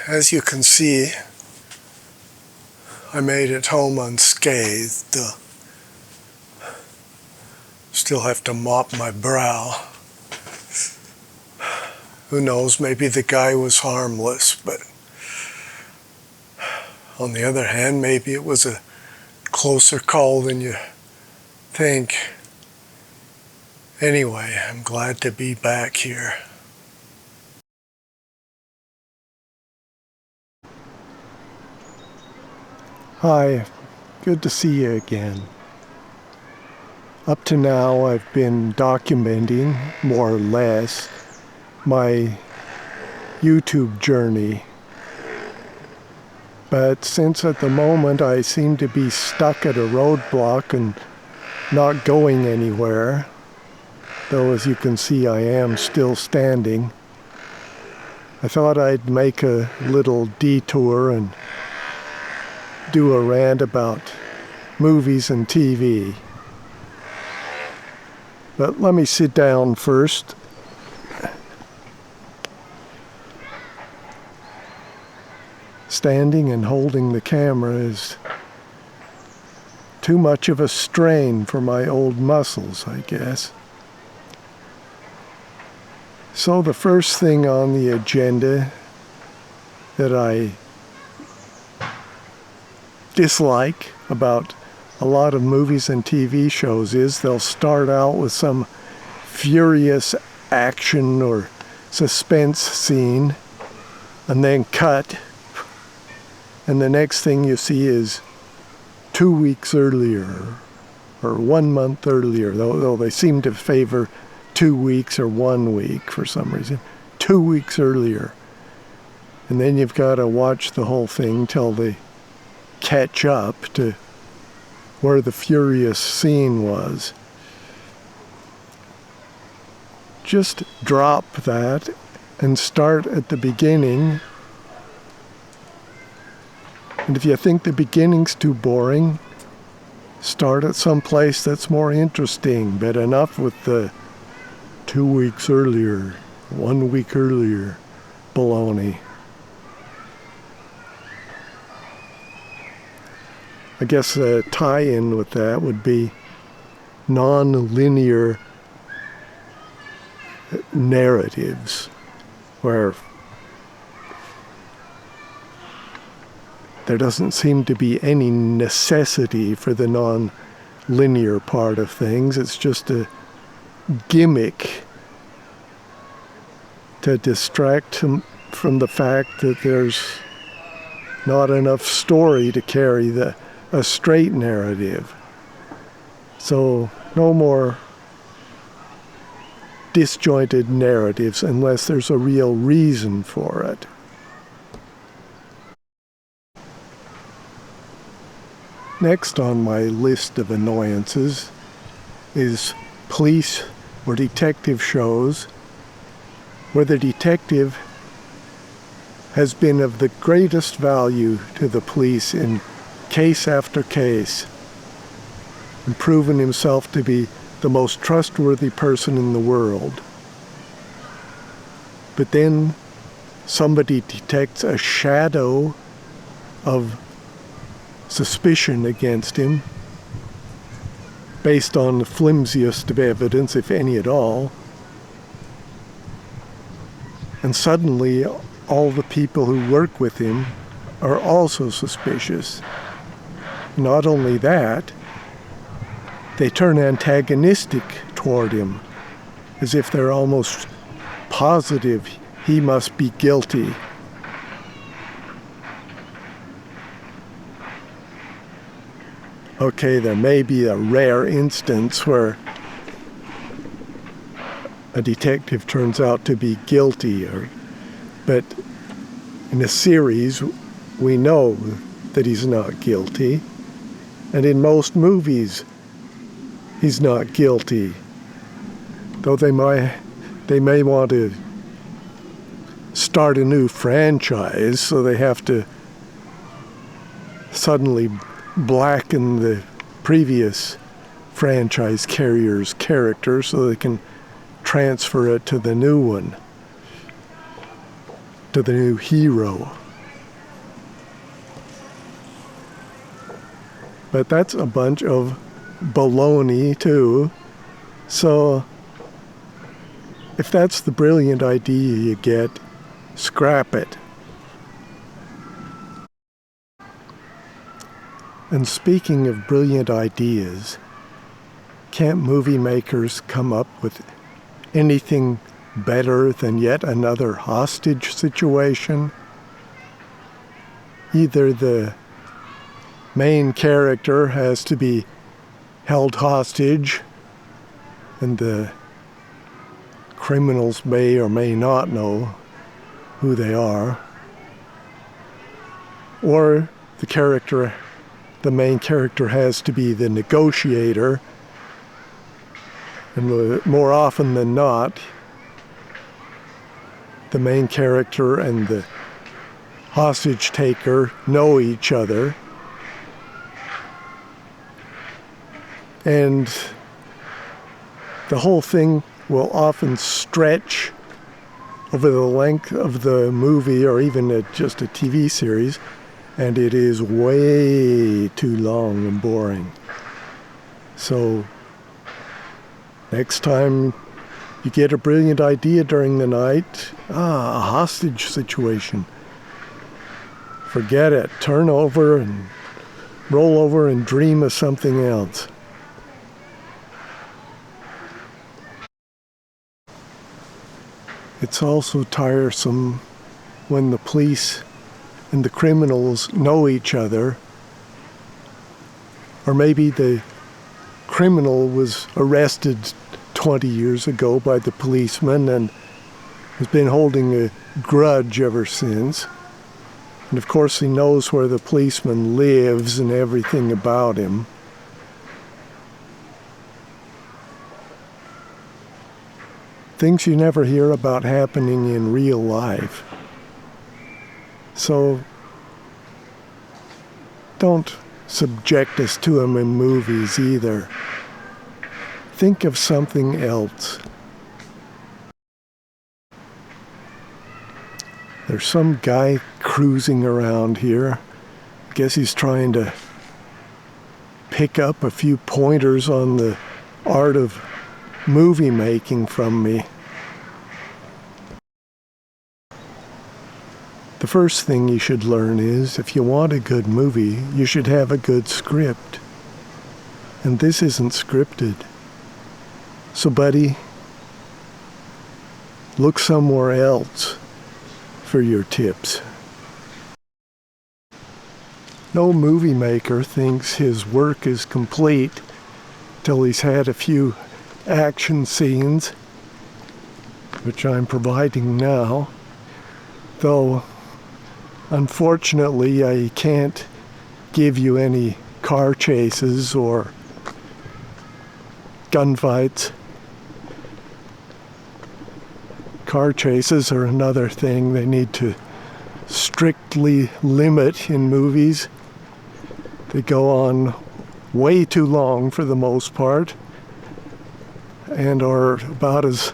As you can see, I made it home unscathed. Still have to mop my brow. Who knows, maybe the guy was harmless, but on the other hand, maybe it was a closer call than you think. Anyway, I'm glad to be back here. Hi, good to see you again. Up to now, I've been documenting, more or less, my YouTube journey. But since at the moment I seem to be stuck at a roadblock and not going anywhere, though as you can see I am still standing, I thought I'd make a little detour and do a rant about movies and TV. But let me sit down first. Standing and holding the camera is too much of a strain for my old muscles, I guess. So the first thing on the agenda that I dislike about a lot of movies and TV shows is they'll start out with some furious action or suspense scene and then cut, and the next thing you see is 2 weeks earlier or 1 month earlier, though they seem to favor 2 weeks or 1 week for some reason. 2 weeks earlier. And then you've got to watch the whole thing till they catch up to where the furious scene was. Just drop that and start at the beginning. And if you think the beginning's too boring, start at some place that's more interesting. But enough with the 2 weeks earlier, 1 week earlier baloney. I guess a tie-in with that would be non-linear narratives, where there doesn't seem to be any necessity for the non-linear part of things. It's just a gimmick to distract from the fact that there's not enough story to carry a straight narrative. So no more disjointed narratives unless there's a real reason for it. Next on my list of annoyances is police or detective shows where the detective has been of the greatest value to the police in case after case, and proven himself to be the most trustworthy person in the world. But then somebody detects a shadow of suspicion against him, based on the flimsiest of evidence, if any at all, and suddenly all the people who work with him are also suspicious. Not only that, they turn antagonistic toward him, as if they're almost positive he must be guilty. Okay, there may be a rare instance where a detective turns out to be guilty, but in a series we know that he's not guilty. And in most movies, he's not guilty. Though they may want to start a new franchise, so they have to suddenly blacken the previous franchise carrier's character so they can transfer it to the new one, to the new hero. But that's a bunch of baloney too. So if that's the brilliant idea you get, scrap it. And speaking of brilliant ideas, can't movie makers come up with anything better than yet another hostage situation? Either the main character has to be held hostage, and the criminals may or may not know who they are, or the main character has to be the negotiator, and more often than not, the main character and the hostage taker know each other. And the whole thing will often stretch over the length of the movie or even just a TV series, and it is way too long and boring. So next time you get a brilliant idea during the night, a hostage situation, forget it. Turn over and roll over and dream of something else. It's also tiresome when the police and the criminals know each other, or maybe the criminal was arrested 20 years ago by the policeman and has been holding a grudge ever since. And of course he knows where the policeman lives and everything about him. Things you never hear about happening in real life. So don't subject us to them in movies either. Think of something else. There's some guy cruising around here. I guess he's trying to pick up a few pointers on the art of movie making from me. The first thing you should learn is, if you want a good movie, you should have a good script. And this isn't scripted. So buddy, look somewhere else for your tips. No movie maker thinks his work is complete till he's had a few action scenes, which I'm providing now, though unfortunately I can't give you any car chases or gunfights. Car chases are another thing they need to strictly limit in movies. They go on way too long for the most part, and are about as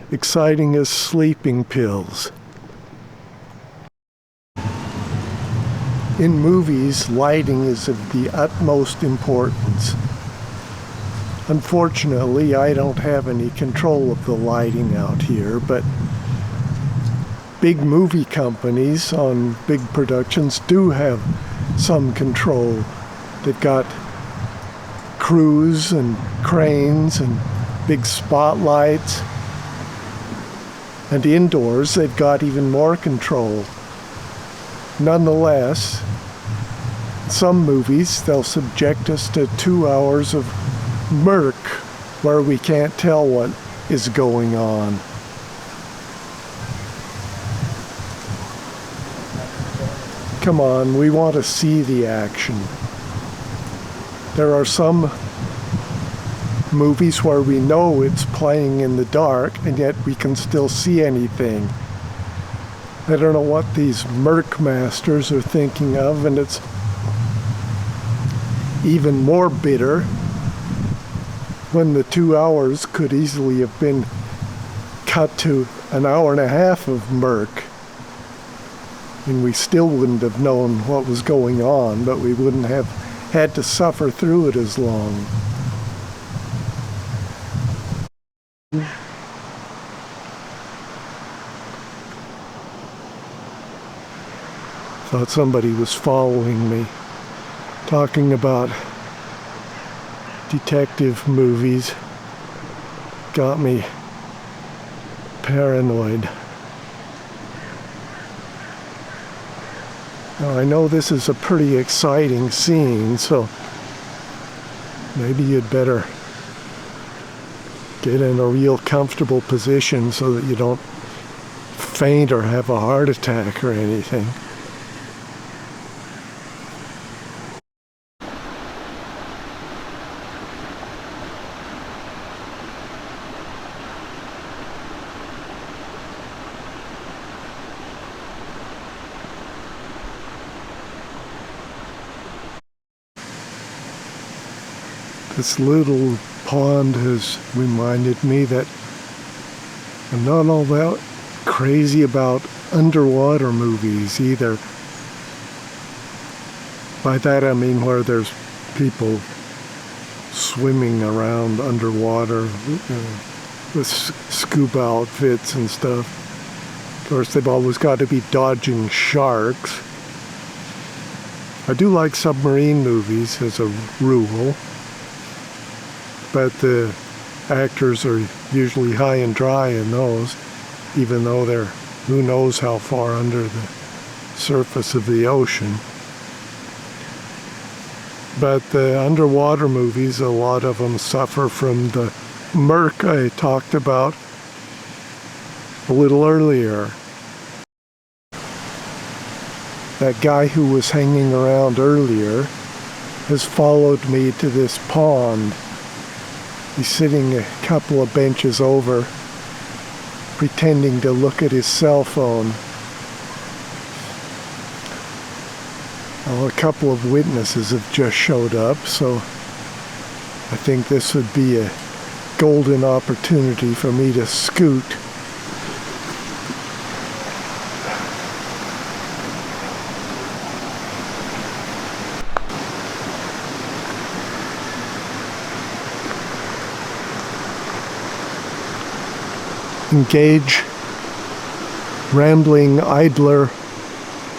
exciting as sleeping pills. In movies, lighting is of the utmost importance. Unfortunately, I don't have any control of the lighting out here, but big movie companies on big productions do have some control. They've got crews and cranes and big spotlights, and indoors they've got even more control. Nonetheless, in some movies they'll subject us to 2 hours of murk where we can't tell what is going on. Come on, we want to see the action. There are some movies where we know it's playing in the dark and yet we can still see anything. I don't know what these murk masters are thinking of, and it's even more bitter when the 2 hours could easily have been cut to an hour and a half of murk. And we still wouldn't have known what was going on, but we wouldn't have had to suffer through it as long. Thought somebody was following me, talking about detective movies. Got me paranoid. Now, I know this is a pretty exciting scene, so maybe you'd better get in a real comfortable position so that you don't faint or have a heart attack or anything. This little pond has reminded me that I'm not all that crazy about underwater movies either. By that I mean where there's people swimming around underwater with scuba outfits and stuff. Of course, they've always got to be dodging sharks. I do like submarine movies as a rule, but the actors are usually high and dry in those, even though they're who knows how far under the surface of the ocean. But the underwater movies, a lot of them suffer from the murk I talked about a little earlier. That guy who was hanging around earlier has followed me to this pond. He's sitting a couple of benches over, pretending to look at his cell phone. Well, a couple of witnesses have just showed up, so I think this would be a golden opportunity for me to scoot. Engage rambling idler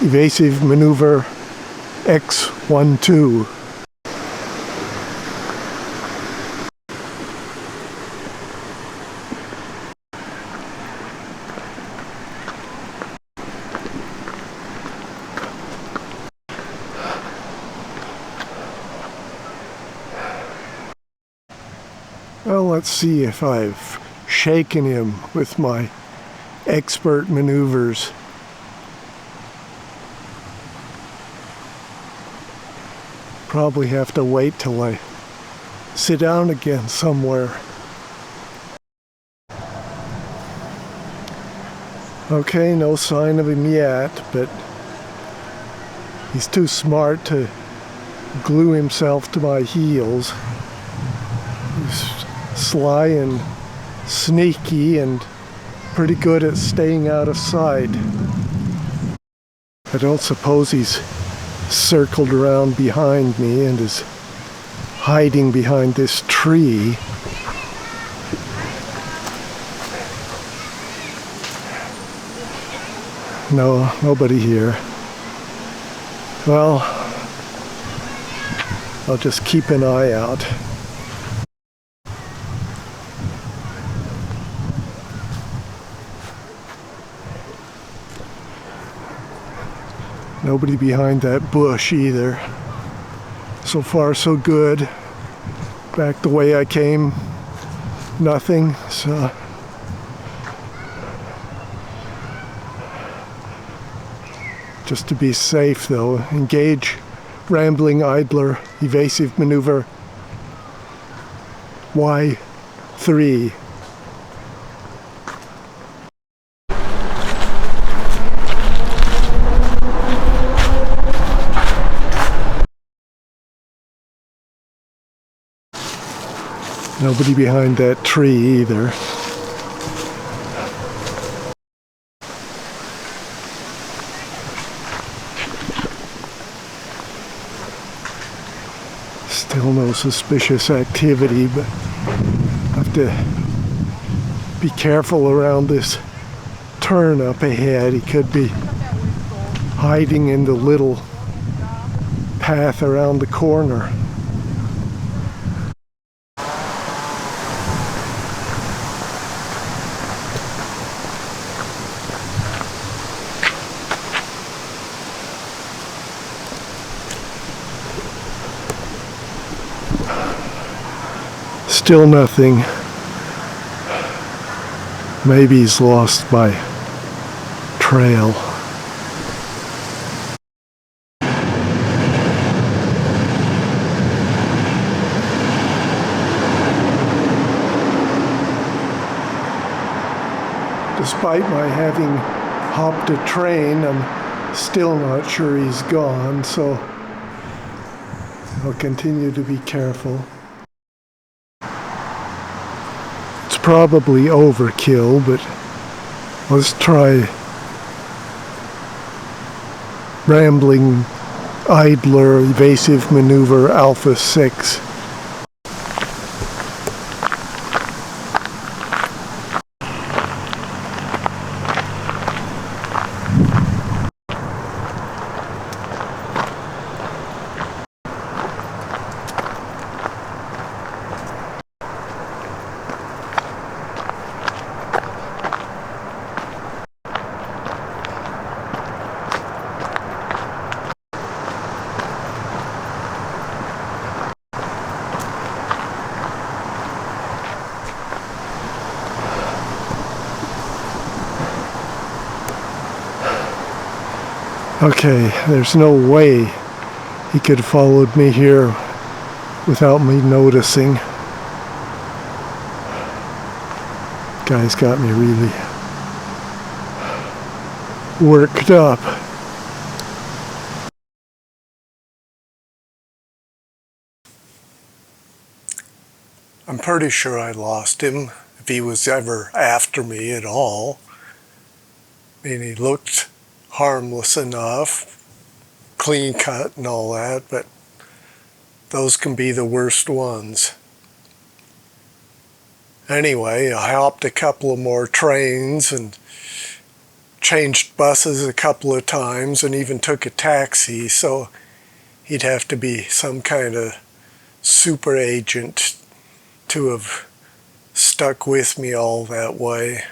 evasive maneuver X12. Well, let's see if I've shaken him with my expert maneuvers. Probably have to wait till I sit down again somewhere. Okay, no sign of him yet, but he's too smart to glue himself to my heels. He's sly and sneaky and pretty good at staying out of sight. I don't suppose he's circled around behind me and is hiding behind this tree. No, nobody here. Well, I'll just keep an eye out. Nobody behind that bush either. So far, so good. Back the way I came, nothing. So just to be safe though, engage rambling idler evasive maneuver Y3. Nobody behind that tree either. Still no suspicious activity, but I have to be careful around this turn up ahead. He could be hiding in the little path around the corner. Still nothing. Maybe he's lost my trail. Despite my having hopped a train, I'm still not sure he's gone, so I'll continue to be careful. It's probably overkill, but let's try rambling idler evasive maneuver Alpha 6. Okay, there's no way he could have followed me here without me noticing. Guy's got me really worked up. I'm pretty sure I lost him, if he was ever after me at all. I mean, he looked harmless enough, clean cut and all that, but those can be the worst ones. Anyway, I hopped a couple of more trains and changed buses a couple of times and even took a taxi, so he'd have to be some kind of super agent to have stuck with me all that way.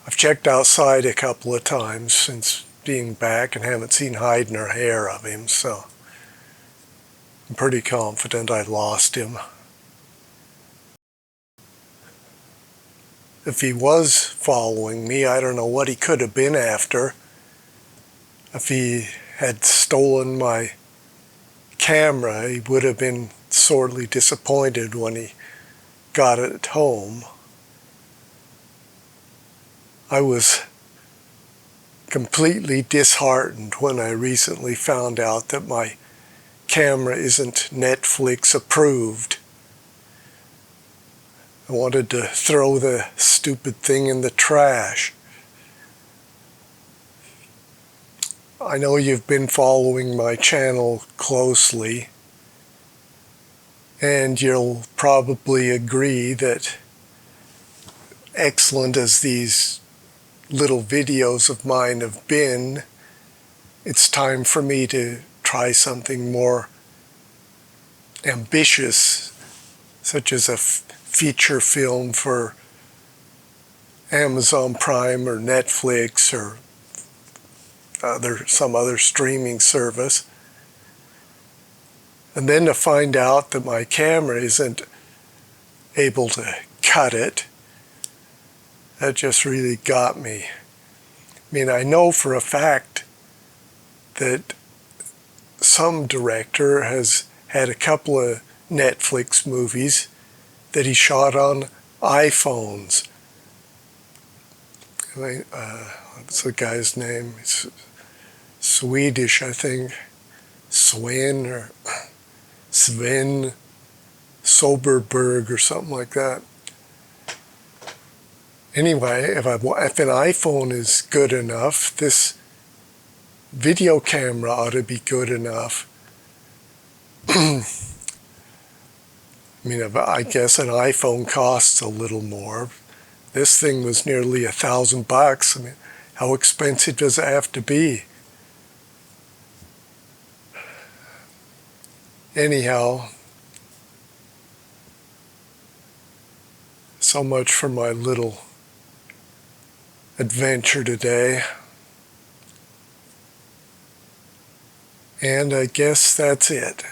I've checked outside a couple of times since being back and haven't seen hide nor hair of him, so I'm pretty confident I lost him. If he was following me, I don't know what he could have been after. If he had stolen my camera, he would have been sorely disappointed when he got it home. I was completely disheartened when I recently found out that my camera isn't Netflix approved. I wanted to throw the stupid thing in the trash. I know you've been following my channel closely, and you'll probably agree that excellent as these little videos of mine have been, it's time for me to try something more ambitious, such as a feature film for Amazon Prime or Netflix or some other streaming service. And then to find out that my camera isn't able to cut it, that just really got me. I mean, I know for a fact that some director has had a couple of Netflix movies that he shot on iPhones. What's the guy's name? It's Swedish, I think. Sven or Sven Soberberg or something like that. Anyway, if an iPhone is good enough, this video camera ought to be good enough. I mean, I guess an iPhone costs a little more. This thing was nearly $1,000. I mean, how expensive does it have to be? Anyhow, so much for my little adventure today. And I guess that's it.